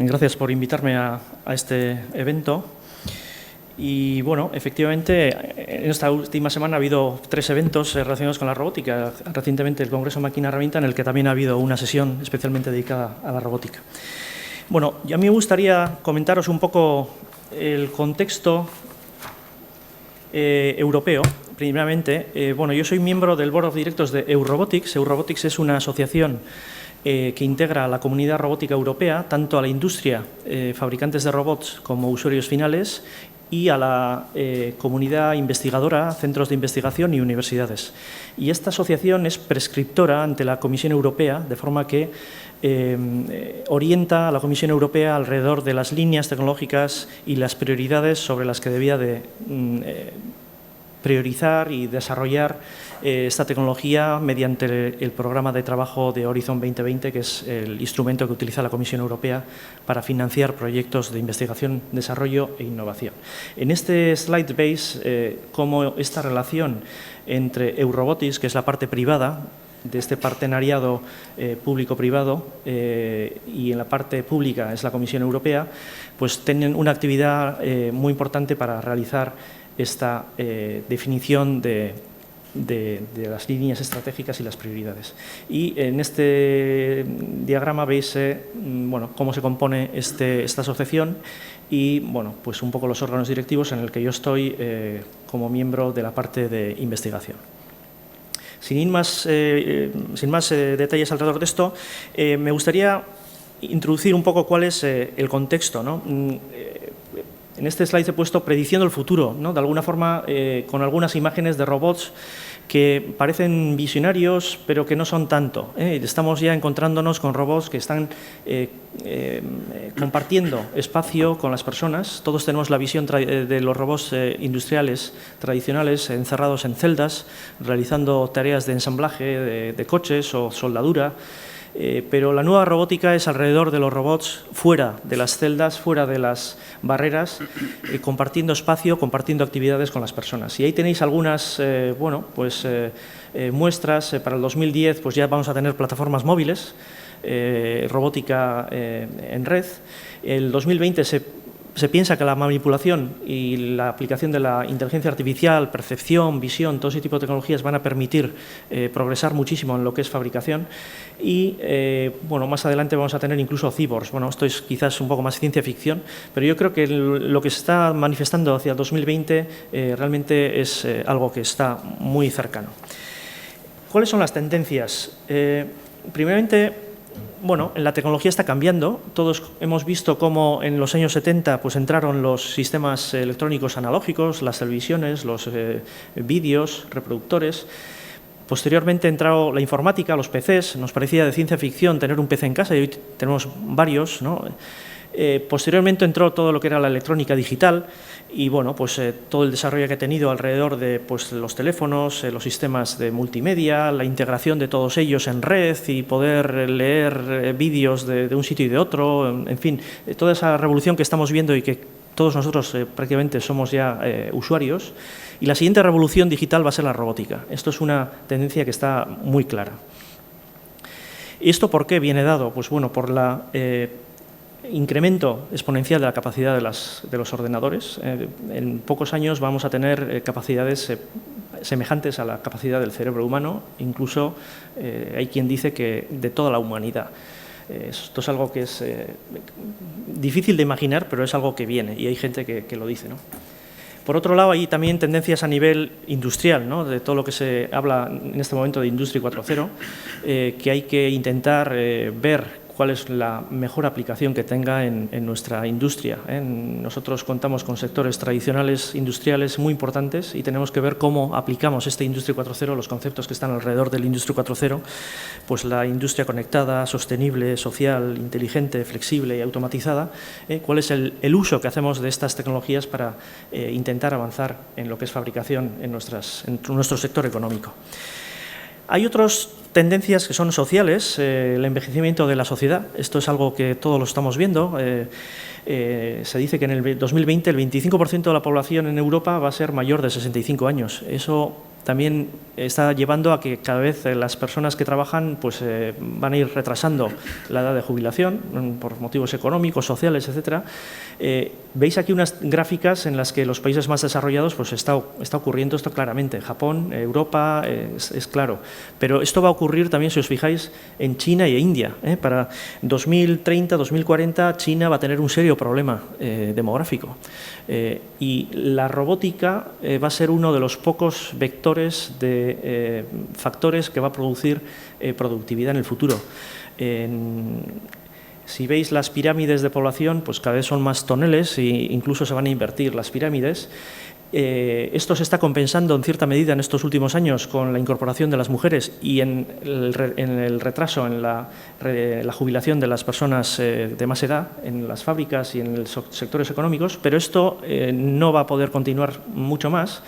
Gracias por invitarme a este evento. Y bueno, efectivamente, en esta última semana ha habido 3 eventos relacionados con la robótica. Recientemente el Congreso Máquina Herramienta, en el que también ha habido una sesión especialmente dedicada a la robótica. Bueno, y a mí me gustaría comentaros un poco el contexto europeo. Primeramente, bueno, yo soy miembro del Board of Directors de EURobotics. EURobotics es una asociación que integra a la comunidad robótica europea, tanto a la industria, fabricantes de robots como usuarios finales, y a la comunidad investigadora, centros de investigación y universidades. Y esta asociación es prescriptora ante la Comisión Europea, de forma que orienta a la Comisión Europea alrededor de las líneas tecnológicas y las prioridades sobre las que debía de priorizar y desarrollar esta tecnología mediante el programa de trabajo de Horizon 2020, que es el instrumento que utiliza la Comisión Europea para financiar proyectos de investigación, desarrollo e innovación. En este slide veis cómo esta relación entre EURobotics, que es la parte privada de este partenariado público-privado, y en la parte pública es la Comisión Europea, pues tienen una actividad muy importante para realizar esta definición de las líneas estratégicas y las prioridades. Y en este diagrama veis bueno, cómo se compone esta asociación y bueno, pues un poco los órganos directivos en el que yo estoy como miembro de la parte de investigación. Sin ir más detalles alrededor de esto, me gustaría introducir un poco cuál es el contexto, ¿no? En este slide he puesto prediciendo el futuro, ¿no? De alguna forma, con algunas imágenes de robots que parecen visionarios, pero que no son tanto. Estamos ya encontrándonos con robots que están compartiendo espacio con las personas. Todos tenemos la visión de los robots industriales tradicionales encerrados en celdas, realizando tareas de ensamblaje de coches o soldadura. Pero la nueva robótica es alrededor de los robots, fuera de las celdas, fuera de las barreras, compartiendo espacio, compartiendo actividades con las personas. Y ahí tenéis algunas bueno, pues, muestras. Para el 2010 pues ya vamos a tener plataformas móviles, robótica en red. El 2020 se piensa que la manipulación y la aplicación de la inteligencia artificial, percepción, visión, todo ese tipo de tecnologías van a permitir progresar muchísimo en lo que es fabricación y bueno, más adelante vamos a tener incluso cyborgs. Bueno, esto es quizás un poco más ciencia ficción, pero yo creo que lo que se está manifestando hacia el 2020 realmente es algo que está muy cercano. ¿Cuáles son las tendencias? Primeramente, bueno, la tecnología está cambiando. Todos hemos visto cómo en los años 70 pues, entraron los sistemas electrónicos analógicos, las televisiones, los vídeos, reproductores. Posteriormente ha entrado la informática, los PCs. Nos parecía de ciencia ficción tener un PC en casa y hoy tenemos varios, ¿no? Posteriormente entró todo lo que era la electrónica digital y bueno, pues todo el desarrollo que ha tenido alrededor de pues, los teléfonos, los sistemas de multimedia, la integración de todos ellos en red y poder leer vídeos de un sitio y de otro, en fin, toda esa revolución que estamos viendo y que todos nosotros prácticamente somos ya usuarios. Y la siguiente revolución digital va a ser la robótica. Esto es una tendencia que está muy clara. ¿Y esto por qué viene dado? Pues bueno, por la incremento exponencial de la capacidad de los ordenadores. En pocos años vamos a tener capacidades semejantes a la capacidad del cerebro humano, incluso hay quien dice que de toda la humanidad. Esto es algo que es difícil de imaginar, pero es algo que viene y hay gente que lo dice, ¿no? Por otro lado, hay también tendencias a nivel industrial, ¿no? De todo lo que se habla en este momento de Industria 4.0, que hay que intentar ver cuál es la mejor aplicación que tenga en nuestra industria. Nosotros contamos con sectores tradicionales industriales muy importantes y tenemos que ver cómo aplicamos esta Industria 4.0, los conceptos que están alrededor del Industria 4.0, pues la industria conectada, sostenible, social, inteligente, flexible y automatizada, cuál es el uso que hacemos de estas tecnologías para intentar avanzar en lo que es fabricación en nuestro sector económico. Hay otras tendencias que son sociales, el envejecimiento de la sociedad. Esto es algo que todos lo estamos viendo. Se dice que en el 2020 el 25% de la población en Europa va a ser mayor de 65 años. Eso también está llevando a que cada vez las personas que trabajan pues, van a ir retrasando la edad de jubilación por motivos económicos, sociales, etcétera. Veis aquí unas gráficas en las que los países más desarrollados pues, está ocurriendo esto claramente. Japón, Europa, es claro. Pero esto va a ocurrir también, si os fijáis, en China y India. Para 2030, 2040, China va a tener un serio problema demográfico. Y la robótica va a ser uno de los pocos vectores de factores que va a producir productividad en el futuro. Si veis las pirámides de población, pues cada vez son más toneles e incluso se van a invertir las pirámides. Esto se está compensando en cierta medida en estos últimos años con la incorporación de las mujeres y en el retraso en la jubilación de las personas de más edad en las fábricas y en los sectores económicos, pero esto no va a poder continuar mucho más.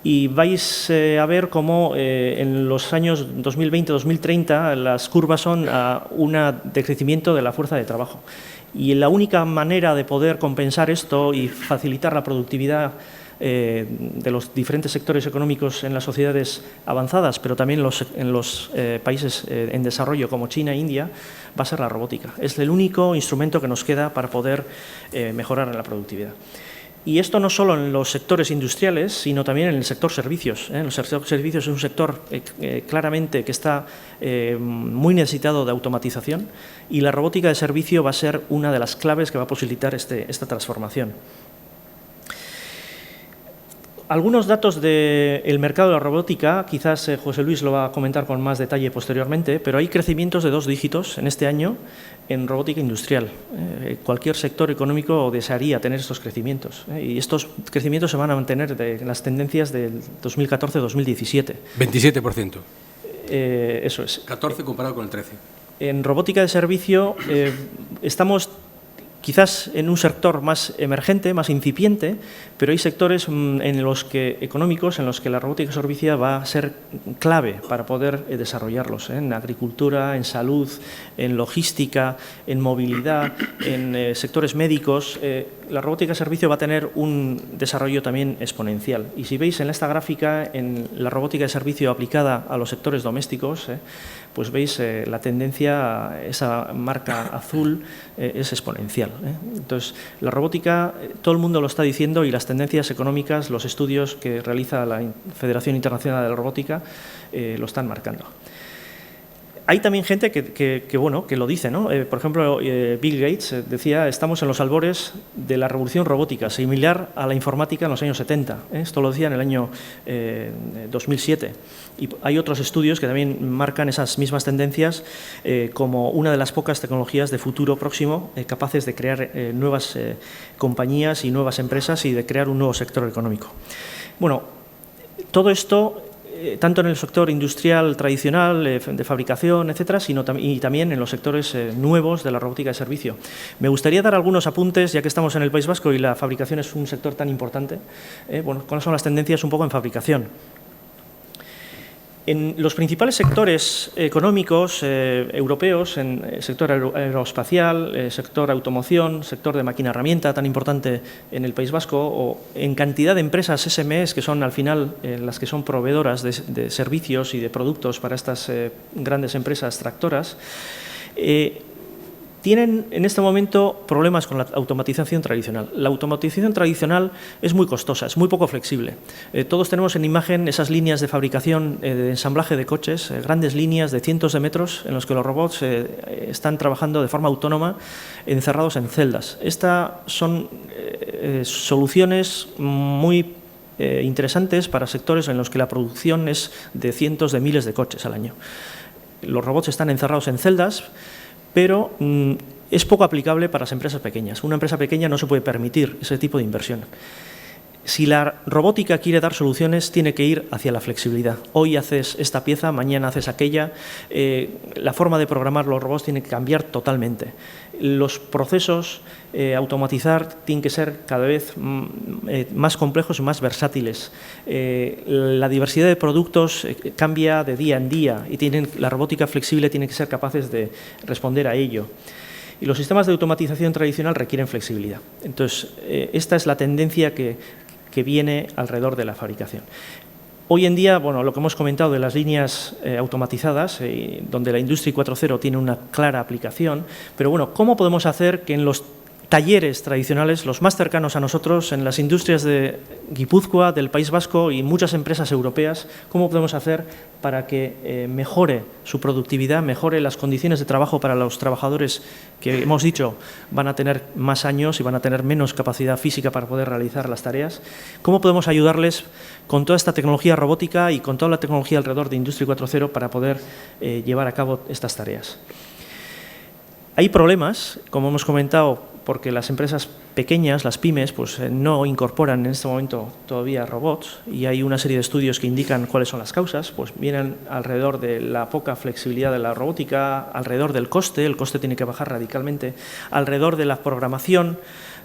Y vais a ver cómo en los años 2020-2030 las curvas son a un decrecimiento de la fuerza de trabajo. Y la única manera de poder compensar esto y facilitar la productividad de los diferentes sectores económicos en las sociedades avanzadas, pero también en los países en desarrollo como China e India, va a ser la robótica. Es el único instrumento que nos queda para poder mejorar en la productividad. Y esto no solo en los sectores industriales, sino también en el sector servicios. El sector servicios es un sector claramente que está muy necesitado de automatización y la robótica de servicio va a ser una de las claves que va a posibilitar esta transformación. Algunos datos del mercado de la robótica, quizás José Luis lo va a comentar con más detalle posteriormente, pero hay crecimientos de 2 dígitos en este año en robótica industrial. Cualquier sector económico desearía tener estos crecimientos y estos crecimientos se van a mantener en las tendencias del 2014-2017. 27%. Eso es. 14 comparado con el 13. En robótica de servicio estamos quizás en un sector más emergente, más incipiente, pero hay sectores económicos en los que la robótica de servicio va a ser clave para poder desarrollarlos, en agricultura, en salud, en logística, en movilidad, en sectores médicos. La robótica de servicio va a tener un desarrollo también exponencial. Y si veis en esta gráfica, en la robótica de servicio aplicada a los sectores domésticos, pues veis la tendencia, esa marca azul es exponencial. Entonces, la robótica, todo el mundo lo está diciendo y las tendencias económicas, los estudios que realiza la Federación Internacional de la Robótica lo están marcando. Hay también gente que lo dice, ¿no? Por ejemplo, Bill Gates decía, estamos en los albores de la revolución robótica, similar a la informática en los años 70. Esto lo decía en el año 2007. Y hay otros estudios que también marcan esas mismas tendencias como una de las pocas tecnologías de futuro próximo capaces de crear nuevas compañías y nuevas empresas y de crear un nuevo sector económico. Bueno, todo esto tanto en el sector industrial tradicional, de fabricación, etcétera, y también en los sectores nuevos de la robótica de servicio. Me gustaría dar algunos apuntes, ya que estamos en el País Vasco y la fabricación es un sector tan importante. ¿Cuáles son las tendencias un poco en fabricación? En los principales sectores económicos europeos, en el sector aeroespacial, sector automoción, sector de máquina-herramienta, tan importante en el País Vasco, o en cantidad de empresas SMEs, que son al final las que son proveedoras de servicios y de productos para estas grandes empresas tractoras, tienen en este momento problemas con la automatización tradicional. La automatización tradicional es muy costosa, es muy poco flexible. Todos tenemos en imagen esas líneas de fabricación, de ensamblaje de coches, grandes líneas de cientos de metros en los que los robots están trabajando de forma autónoma, encerrados en celdas. Estas son soluciones muy interesantes para sectores en los que la producción es de cientos de miles de coches al año. Los robots están encerrados en celdas, pero es poco aplicable para las empresas pequeñas. Una empresa pequeña no se puede permitir ese tipo de inversión. Si la robótica quiere dar soluciones, tiene que ir hacia la flexibilidad. Hoy haces esta pieza, mañana haces aquella. La forma de programar los robots tiene que cambiar totalmente. Los procesos automatizar tienen que ser cada vez más complejos y más versátiles. La diversidad de productos cambia de día en día y la robótica flexible tiene que ser capaces de responder a ello. Y los sistemas de automatización tradicional requieren flexibilidad. Entonces, esta es la tendencia que viene alrededor de la fabricación. Hoy en día, bueno, lo que hemos comentado de las líneas automatizadas, donde la Industria 4.0 tiene una clara aplicación, pero bueno, ¿cómo podemos hacer que en los talleres tradicionales, los más cercanos a nosotros, en las industrias de Guipúzcoa, del País Vasco y muchas empresas europeas, cómo podemos hacer para que mejore su productividad, mejore las condiciones de trabajo para los trabajadores que, hemos dicho, van a tener más años y van a tener menos capacidad física para poder realizar las tareas? ¿Cómo podemos ayudarles con toda esta tecnología robótica y con toda la tecnología alrededor de Industria 4.0 para poder llevar a cabo estas tareas? Hay problemas, como hemos comentado, porque las empresas pequeñas, las pymes, pues no incorporan en este momento todavía robots, y hay una serie de estudios que indican cuáles son las causas. Pues vienen alrededor de la poca flexibilidad de la robótica, alrededor del coste, el coste tiene que bajar radicalmente, alrededor de la programación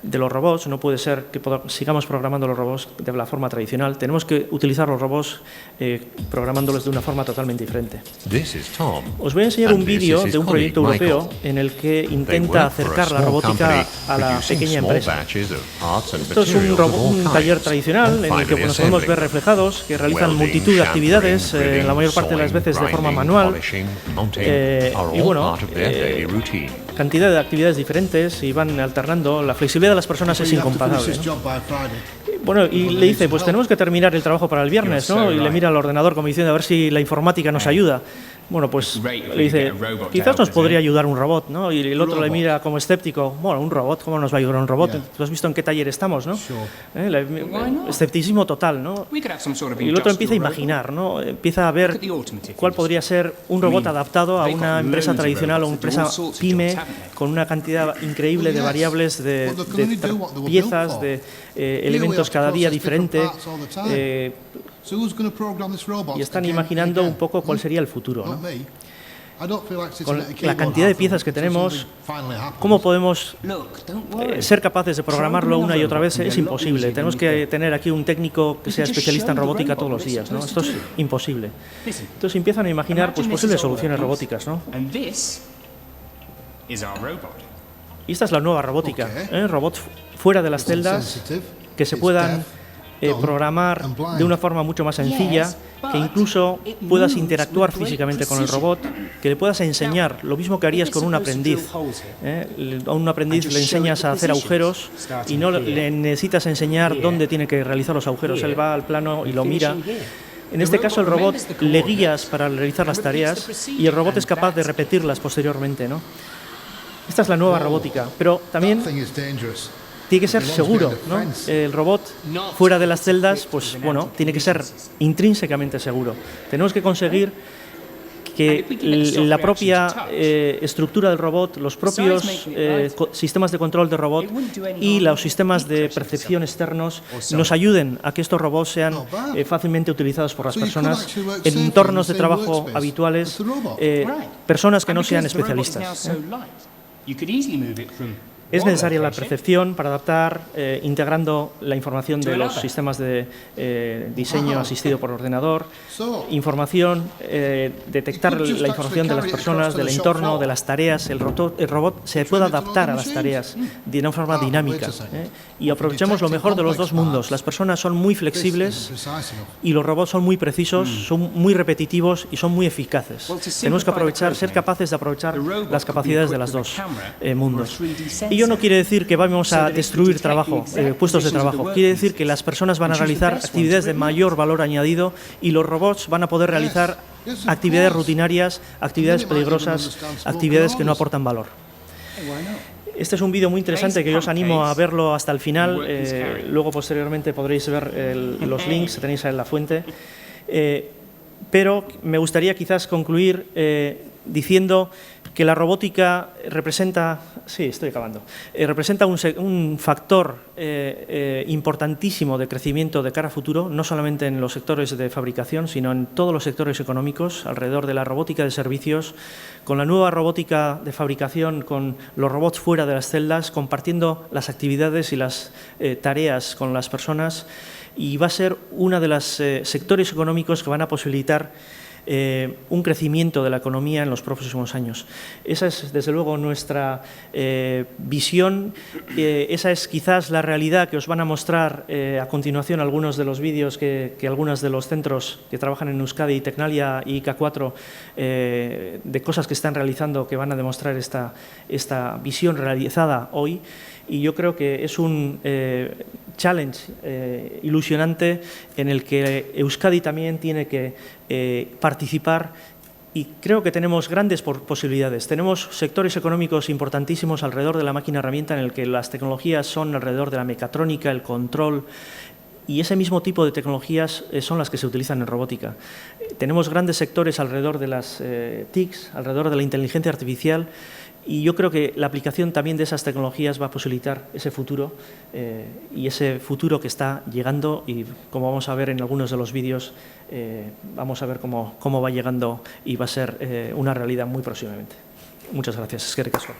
de los robots. No puede ser que sigamos programando los robots de la forma tradicional. Tenemos que utilizar los robots programándolos de una forma totalmente diferdiferente. Os voy a enseñar un vídeo de un proyecto europeo en el que intenta acercar la robótica a la pequeña empresa. Esto es un taller tradicional en el que nos podemos ver reflejados, que realizan multitud de actividades, la mayor parte de las veces de forma manual, y bueno, cantidad de actividades diferentes, y van alternando. La flexibilidad de las personas es incomparable, ¿no? Bueno, y le dice, pues tenemos que terminar el trabajo para el viernes, ¿no? Y le mira al ordenador como diciendo a ver si la informática nos ayuda. Bueno, pues le dice, quizás nos podría ayudar un robot, ¿no? Y el otro le mira como escéptico, bueno, un robot, ¿cómo nos va a ayudar un robot? Tú has visto en qué taller estamos, ¿no? Escepticismo total, ¿no? Y el otro empieza a imaginar, ¿no? Empieza a ver cuál podría ser un robot adaptado a una empresa tradicional o una empresa pyme con una cantidad increíble de variables, de piezas, de elementos cada día diferente. Y están imaginando un poco cuál sería el futuro, ¿no? Con la cantidad de piezas que tenemos, ¿cómo podemos ser capaces de programarlo una y otra vez? Es imposible. Tenemos que tener aquí un técnico que sea especialista en robótica todos los días, ¿no? Esto es imposible. Entonces empiezan a imaginar pues, posibles soluciones robóticas, ¿no? Y esta es la nueva robótica, robots fuera de las celdas que se puedan programar de una forma mucho más sencilla, que incluso puedas interactuar físicamente con el robot, que le puedas enseñar lo mismo que harías con un aprendiz. A un aprendiz le enseñas a hacer agujeros y no le necesitas enseñar dónde tiene que realizar los agujeros. Él va al plano y lo mira. En este caso, el robot le guías para realizar las tareas y el robot es capaz de repetirlas posteriormente, ¿no? Esta es la nueva robótica, pero también tiene que ser seguro, ¿no? El robot fuera de las celdas, pues bueno, tiene que ser intrínsecamente seguro. Tenemos que conseguir que la propia estructura del robot, los propios sistemas de control de robot y los sistemas de percepción externos nos ayuden a que estos robots sean fácilmente utilizados por las personas en entornos de trabajo habituales, personas que no sean especialistas. Es necesaria la percepción para adaptar, integrando la información de los sistemas de diseño asistido por ordenador, información, detectar la información de las personas, del entorno, de las tareas. El robot se puede adaptar a las tareas de una forma dinámica. Y aprovechemos lo mejor de los dos mundos. Las personas son muy flexibles y los robots son muy precisos, son muy repetitivos y son muy eficaces. Tenemos que aprovechar, ser capaces de aprovechar las capacidades de los dos mundos. Y ello no quiere decir que vamos a destruir trabajo, puestos de trabajo. Quiere decir que las personas van a realizar actividades de mayor valor añadido y los robots van a poder realizar actividades rutinarias, actividades peligrosas, actividades que no aportan valor. Este es un vídeo muy interesante que yo os animo a verlo hasta el final. Luego, posteriormente, podréis ver los links, tenéis en la fuente. Pero me gustaría quizás concluir diciendo que la robótica representa, representa un factor importantísimo de crecimiento de cara a futuro, no solamente en los sectores de fabricación, sino en todos los sectores económicos, alrededor de la robótica de servicios, con la nueva robótica de fabricación, con los robots fuera de las celdas, compartiendo las actividades y las tareas con las personas, y va a ser uno de los sectores económicos que van a posibilitar un crecimiento de la economía en los próximos años. Esa es, desde luego, nuestra visión. Esa es quizás la realidad que os van a mostrar a continuación algunos de los vídeos que algunos de los centros que trabajan en Euskadi, Tecnalia y K4, de cosas que están realizando, que van a demostrar esta visión realizada hoy. Y yo creo que es un challenge ilusionante en el que Euskadi también tiene que participar, y creo que tenemos grandes posibilidades. Tenemos sectores económicos importantísimos alrededor de la máquina herramienta, en el que las tecnologías son alrededor de la mecatrónica, el control, y ese mismo tipo de tecnologías son las que se utilizan en robótica. Tenemos grandes sectores alrededor de las TICs, alrededor de la inteligencia artificial, y yo creo que la aplicación también de esas tecnologías va a posibilitar ese futuro, y ese futuro que está llegando, y como vamos a ver en algunos de los vídeos, vamos a ver cómo va llegando y va a ser una realidad muy próximamente. Muchas gracias. Eskerrik asko.